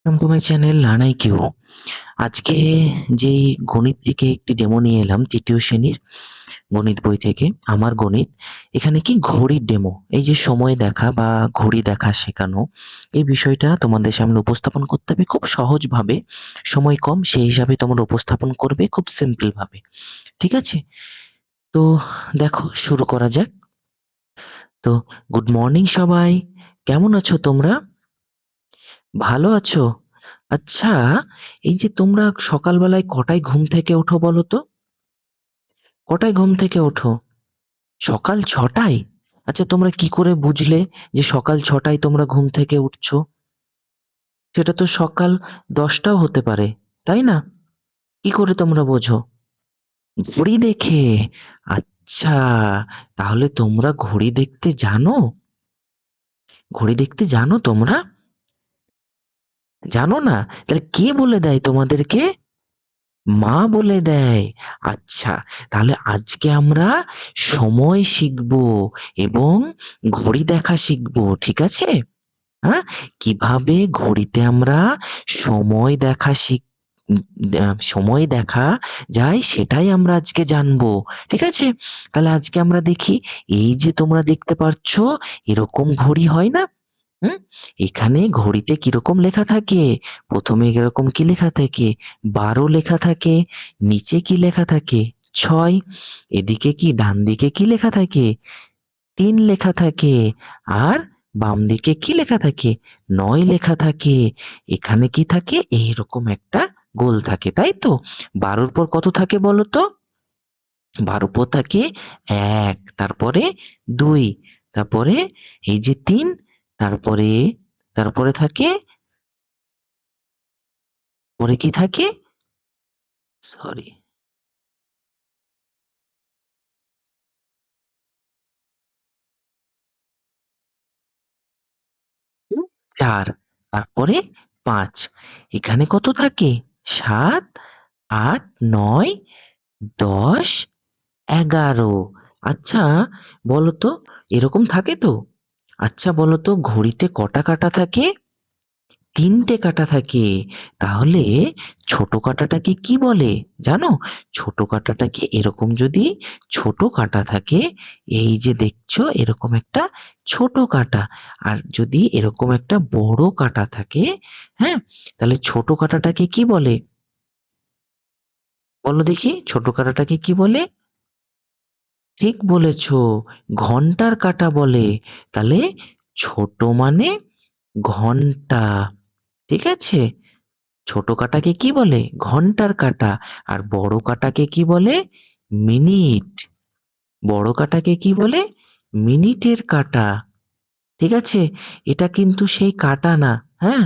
Welcome to my channel learn IQ. আজকে যেই গণিত থেকে একটি ডেমো নিয়ে এলাম, তৃতীয় শ্রেণীর গণিত বই থেকে আমার গণিত। এখানে কি ঘড়ির ডেমো, এই যে সময় দেখা বা ঘড়ি দেখা শেখানো, এই বিষয়টা তোমাদের সামনে উপস্থাপন করতে হবে খুব সহজভাবে। সময় কম, সেই হিসাবে তোমরা উপস্থাপন করবে খুব সিম্পল ভাবে। ঠিক আছে? তো দেখো, শুরু করা যাক। তো গুড মর্নিং সবাই, কেমন আছো তোমরা? ভালো আছো? আচ্ছা, এই যে তোমরা সকালবেলায় কটায় ঘুম থেকে ওঠো বলো তো? কটায় ঘুম থেকে ওঠো? সকাল ৬টায়? আচ্ছা, তোমরা কি করে বুঝলে যে সকাল ৬টায় তোমরা ঘুম থেকে উঠছো? সেটা তো সকাল ১০টাও হতে পারে, তাই না? কি করে তোমরা বোঝো? ঘড়ি দেখে। আচ্ছা, তাহলে তোমরা ঘড়ি দেখতে জানো? ঘড়ি দেখতে জানো তোমরা? জানো না? তাহলে কে বলে দেয় তোমাদেরকে? মা বলে দেয়। আচ্ছা, তাহলে আজকে আমরা সময় শিখবো এবং ঘড়ি দেখা শিখবো, ঠিক আছে? হ্যাঁ, কিভাবে ঘড়িতে আমরা সময় দেখা সময় দেখা যায় সেটাই আমরা আজকে জানবো, ঠিক আছে? তাহলে আজকে আমরা দেখি, এই যে তোমরা দেখতে পাচ্ছ, এরকম ঘড়ি হয় না? হুম, এখানে ঘড়িতে কিরকম লেখা থাকে? প্রথমে এরকম কি লেখা থাকে? ১২ লেখা থাকে। নিচে কি লেখা থাকে? ৬। এদিকে কি ডান দিকে কি লেখা থাকে? ৩ লেখা থাকে। আর বাম দিকে কি লেখা থাকে? ৯ লেখা থাকে। এখানে কি থাকে? এইরকম একটা গোল থাকে, তাই তো? ১২র পর কত থাকে বলো তো? ১২ পর থাকে ১, তারপরে ২, তারপরে এই যে ৩, তারপরে তারপরে থাকে, পরে কি থাকে? সরি, ৪, তারপরে ৫। এখানে কত থাকে? ৭, ৮, ৯, ১০, ১১। আচ্ছা, বলো তো, এরকম থাকে তো? আচ্ছা বলো তো, ঘড়িতে কটা কাঁটা থাকে? ৩ টে কাঁটা থাকে। তাহলে ছোট কাঁটাটাকে কি বলে জানো? ছোট কাঁটাটাকে, এরকম যদি ছোট কাঁটা থাকে, এই যে দেখছো এরকম একটা ছোট কাঁটা, আর যদি এরকম একটা বড় কাঁটা থাকে, হ্যাঁ, তাহলে ছোট কাঁটাটাকে কি বলে? বলো দেখি, ছোট কাঁটাটাকে কি বলে? ঠিক বলেছো, ঘন্টার কাঁটা বলে। তাহলে ছোট মানে ঘন্টা, ঠিক আছে? ছোট কাঁটাকে কি বলে? ঘন্টার কাঁটা। আর বড় কাঁটাকে কি বলে? মিনিট। বড় কাঁটাকে কি বলে? মিনিটের কাঁটা, ঠিক আছে? এটা কিন্তু সেই কাঁটা না, হ্যাঁ?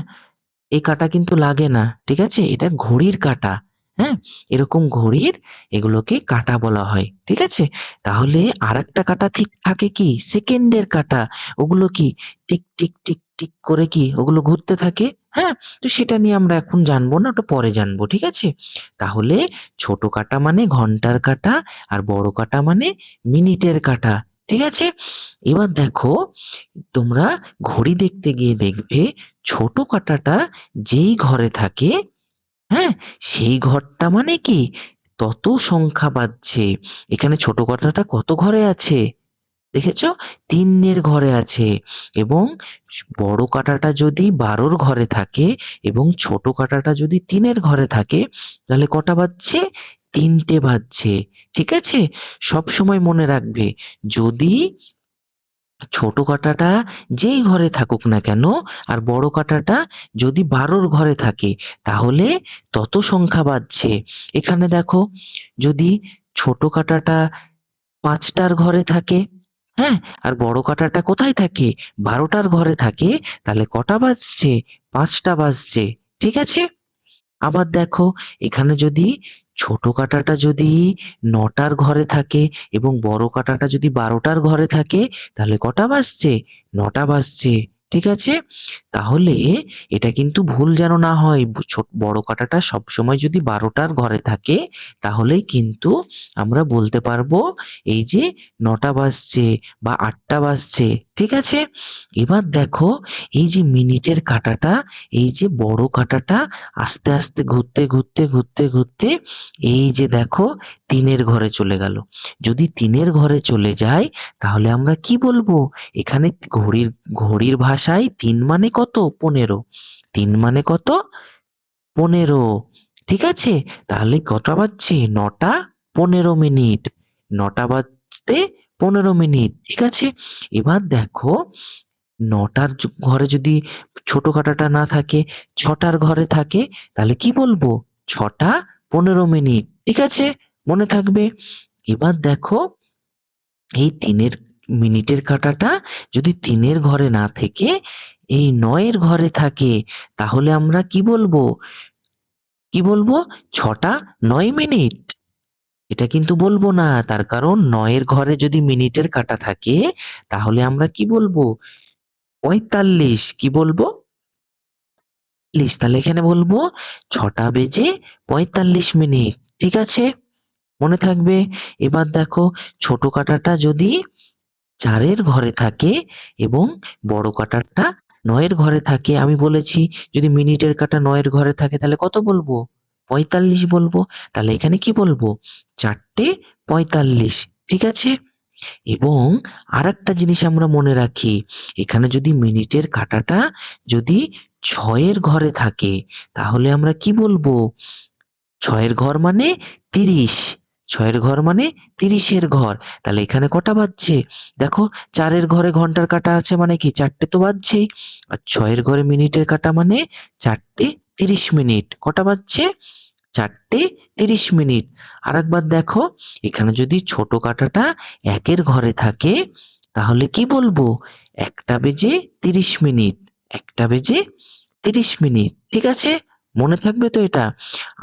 এই কাঁটা কিন্তু লাগে না, ঠিক আছে? এটা ঘড়ির কাঁটা, হ্যাঁ? এরকম ঘড়ির, এগুলোকে কাঁটা বলা হয়, ঠিক আছে? তাহলে আরেকটা কাঁটা ঠিক থাকে কি? সেকেন্ডের কাঁটা। ওগুলো কি? টিক, টিক, টিক, টিক করে কি ওগুলো ঘুরতে থাকে, হ্যাঁ? তো সেটা নিয়ে আমরা এখন জানবো না, ওটা পরে জানবো, ঠিক আছে? তাহলে ছোট কাঁটা মানে ঘন্টার কাঁটা, আর বড় কাঁটা মানে মিনিটের কাঁটা, ঠিক আছে? এবার দেখো, তোমরা ঘড়ি দেখতে গিয়ে দেখবে ছোট কাঁটাটা যেই ঘরে থাকে, হ্যাঁ, সেই ঘরটা মানে কি তত সংখ্যা বাজছে। এখানে ছোট কাঁটাটা কত ঘরে আছে দেখেছো? ৩ এর ঘরে আছে। এবং বড় কাঁটাটা যদি ১২র ঘরে থাকে এবং ছোট কাঁটাটা যদি ৩-এর ঘরে থাকে, তাহলে কটা বাজছে? ৩টে বাজছে, ঠিক আছে? সব সময় মনে রাখবে, যদি ছোট কাঁটাটা যেই ঘরে থাকুক না কেন, আর বড় কাঁটাটা যদি ১২র ঘরে থাকে, তাহলে তত সংখ্যা বাজছে। এখানে দেখো, যদি ছোট কাঁটাটা ৫টার ঘরে থাকে, হ্যাঁ, আর বড় কাঁটাটা কোথায় থাকে? ১২টার ঘরে থাকে, তাহলে কটা বাজছে? ৫টা বাজছে, ঠিক আছে? আবার দেখো, এখানে যদি ছোট কাঁটাটা যদি ৯টার ঘরে থাকে এবং বড় কাঁটাটা যদি ১২টার ঘরে থাকে, তাহলে কটা বাজছে? ৯টা বাজছে, ঠিক আছে? তাহলে এটা কিন্তু ভুল যেন না হয়, বড় কাঁটাটা সবসময় যদি ১২টার ঘরে থাকে, তাহলেই কিন্তু আমরা বলতে পারবো এই যে ৯টা বাজছে বা ৮টা বাজছে, ঠিক আছে? এবার দেখো এই যে মিনিটের কাঁটাটা, এই যে বড় কাঁটাটা আস্তে আস্তে ঘুরতে ঘুরতে ঘুরতে ঘুরতে এই যে দেখো ৩-এর ঘরে চলে গেল। যদি ৩-এর ঘরে চলে যায় তাহলে আমরা কি বলবো? এখানে ঘড়ির ভাষায় ৩ মানে কত? ১৫। ৩ মানে কত? ১৫। ঠিক আছে? তাহলে কটা বাজছে? ৯টা ১৫ মিনিট। ৯টা বাজতে ১৫ মিনিট। ঠিক আছে? এবার দেখো ৯টার ঘরে যদি ছোট কাঁটাটা না থাকে, ৬টার ঘরে থাকে, তাহলে কি বলবো? ৬টা ১৫ মিনিট। ঠিক আছে? মনে থাকবে। এবার দেখো এই ৩-এর মিনিটের কাঁটাটা যদি ৩-এর ঘরে না থেকে এই ৯-এর ঘরে থাকে, তাহলে আমরা কি বলবো? কি বলবো? ৬টা ৯ মিনিট। এটা কিন্তু বলবো না। তার কারণ ৯-এর ঘরে যদি মিনিটের কাঁটা থাকে, তাহলে আমরা কি বলবো? ৪৫। কি বলবো? তাহলে এখানে বলবো ৬টা বেজে ৪৫ মিনিট। ঠিক আছে? মনে থাকবে। এবার দেখো ছোট কাঁটাটা যদি ৪-এর ঘরে থাকে এবং বড় কাঁটাটা ৯-এর ঘরে থাকে, আমি বলেছি যদি মিনিটের কাঁটা ৯-এর ঘরে থাকে তাহলে কত বলবো? ৪৫ বলবো। তাহলে এখানে কি বলবো? ৪টে ৪৫। ঠিক আছে? এবং আরেকটা জিনিস আমরা মনে রাখি, এখানে যদি মিনিটের কাঁটাটা যদি ৬-এর ঘরে থাকে, তাহলে আমরা কি বলবো? ৬-এর ঘর মানে ৩০। ৬-এর ঘর মানে ৩০-এর ঘর। তাহলে এখানে কটা বাজছে? দেখো ৪-এর ঘরে ঘন্টার কাঁটা আছে মানে কি ৪টে তো বাজছেই। আর ৬-এর ঘরে মিনিটের কাঁটা মানে ৪টে ৩০ মিনিট। কটা বাজছে? ৪টে ৩০ মিনিট। আরেকবার দেখো এখানে যদি ছোট কাঁটাটা ১-এর ঘরে থাকে, তাহলে কি বলবো? ১টা বেজে ৩০ মিনিট। ১টা বেজে ৩০ মিনিট। ঠিক আছে? মনে থাকবে তো এটা?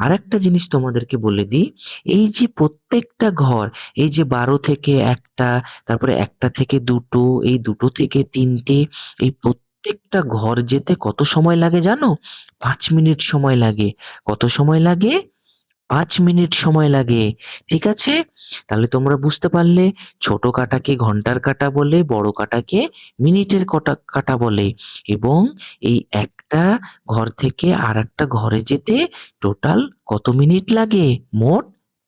আরেকটা জিনিস তোমাদেরকে বলে দিই, এই যে প্রত্যেকটা ঘর, এই যে ১২ থেকে ১টা, তারপরে ১টা থেকে ২টো, এই ২টো থেকে ৩টে, এই প্রত্যেকটা ঘর যেতে কত সময় লাগে জানো? ৫ মিনিট সময় লাগে। কত সময় লাগে? ৫ মিনিট সময় লাগে। ঠিক আছে? তাহলে তোমরা বুঝতে পারলে ছোট কাঁটাকে ঘন্টার কাঁটা বলে, বড় কাঁটাকে মিনিটের কাঁটা বলে এবং এই একটা ঘর থেকে আরেকটা ঘরে যেতে টোটাল কত মিনিট লাগে? মোট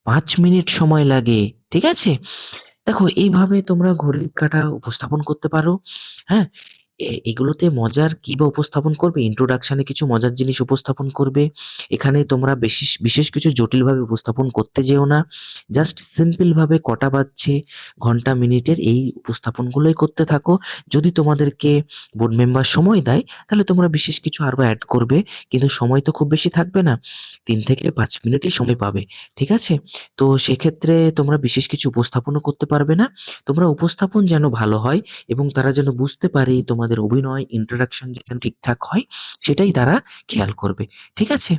৫ মিনিট সময় লাগে। ঠিক আছে? দেখো এইভাবে তোমরা ঘড়ির কাঁটা উপস্থাপন করতে পারো। হ্যাঁ? এগুলোতে মজার কি বা উপস্থাপন করবে? introduction এ কিছু মজার জিনিস উপস্থাপন করবে। এখানে তোমরা বিশেষ কিছু জটিলভাবে উপস্থাপন করতে যেও না। জাস্ট সিম্পল ভাবে কটা বাজছে, ঘন্টা, মিনিটের এই উপস্থাপনগুলোই করতে থাকো। যদি তোমাদেরকে বোর্ড মেম্বার সময় দেয়, তাহলে তোমরা বিশেষ কিছু আরো এড করবে। কিন্তু সময় তো খুব বেশি থাকবে না। ৩ থেকে ৫ মিনিটই সময় পাবে। ঠিক আছে? তো সেক্ষেত্রে তোমরা বিশেষ কিছু উপস্থাপনও করতে পারবে না। তোমরা উপস্থাপন যেন ভালো হয় এবং তারা যেন বুঝতে পারে তোমাদের অভিনয়, introduction যেন ঠিকঠাক হয়, সেটাই তারা খেয়াল করবে। ঠিক আছে?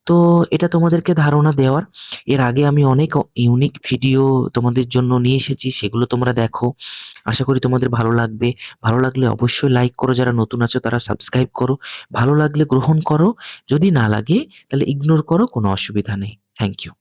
তো এটা তোমাদেরকে ধারণা দেওয়ার। এর আগে আমি অনেক ইউনিক ভিডিও তোমাদের জন্য নিয়ে এসেছি, সেগুলো তোমরা দেখো। আশা করি তোমাদের ভালো লাগবে। ভালো লাগলে অবশ্যই লাইক করো, যারা নতুন আছো তারা সাবস্ক্রাইব করো। ভালো লাগলে গ্রহণ করো, যদি না লাগে তাহলে ইগনোর করো, কোনো অসুবিধা নেই। Thank you.